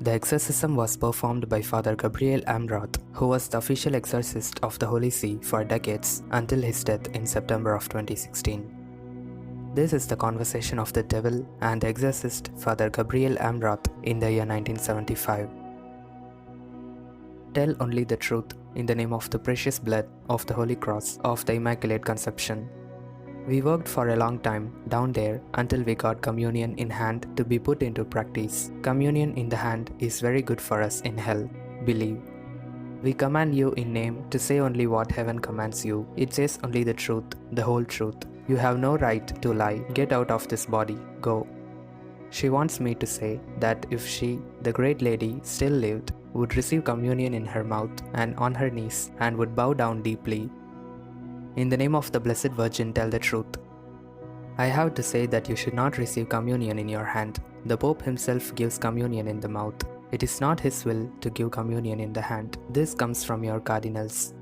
The exorcism was performed by Father Gabriel Amroth, who was the official exorcist of the Holy See for decades until his death in September of 2016. This is the conversation of the devil and the exorcist Father Gabriel Amroth in the year 1975. Tell only the truth in the name of the precious blood of the Holy Cross of the Immaculate Conception. We worked for a long time down there until we got communion in hand to be put into practice. Communion in the hand is very good for us in hell, believe. We command you in name to say only what heaven commands you. It says only the truth, the whole truth. You have no right to lie. Get out of this body. Go. She wants me to say that if she, the great lady, still lived, would receive communion in her mouth and on her knees and would bow down deeply. In the name of the Blessed Virgin, tell the truth. I have to say that you should not receive communion in your hand. The Pope himself gives communion in the mouth. It is not his will to give communion in the hand. This comes from your cardinals.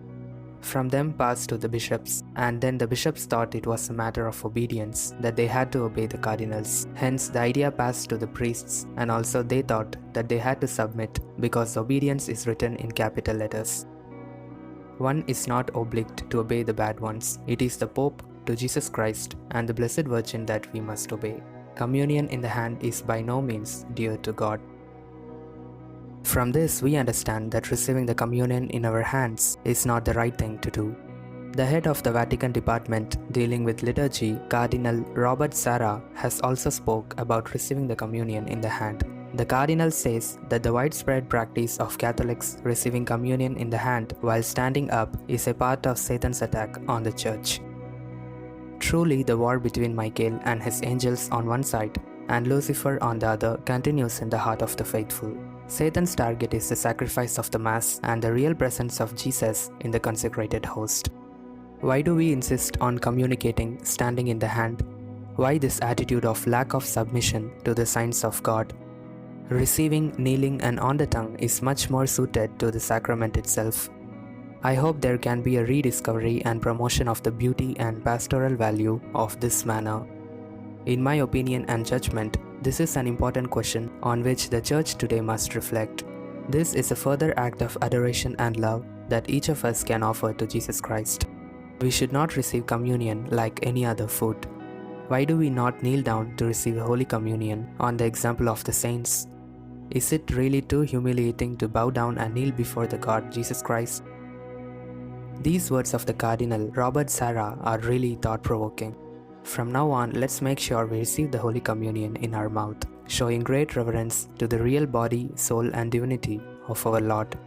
From them passed to the bishops, and then the bishops thought it was a matter of obedience, that they had to obey the cardinals. Hence the idea passed to the priests, and also they thought that they had to submit, because obedience is written in capital letters. One is not obliged to obey the bad ones. It is the Pope to Jesus Christ and the Blessed Virgin that we must obey. Communion in the hand is by no means dear to God. From this, we understand that receiving the communion in our hands is not the right thing to do. The head of the Vatican department dealing with liturgy, Cardinal Robert Sarah, has also spoke about receiving the communion in the hand. The Cardinal says that the widespread practice of Catholics receiving communion in the hand while standing up is a part of Satan's attack on the Church. Truly, the war between Michael and his angels on one side and Lucifer on the other continues in the heart of the faithful. Satan's target is the sacrifice of the Mass and the real presence of Jesus in the consecrated host. Why do we insist on communicating standing in the hand? Why this attitude of lack of submission to the signs of God? Receiving, kneeling and on the tongue is much more suited to the sacrament itself. I hope there can be a rediscovery and promotion of the beauty and pastoral value of this manner. In my opinion and judgment, this is an important question on which the Church today must reflect. This is a further act of adoration and love that each of us can offer to Jesus Christ. We should not receive communion like any other food. Why do we not kneel down to receive Holy Communion on the example of the saints? Is it really too humiliating to bow down and kneel before the God Jesus Christ? These words of the Cardinal Robert Sarah are really thought-provoking. From now on, let's make sure we receive the Holy Communion in our mouth, showing great reverence to the real body, soul and divinity of our Lord.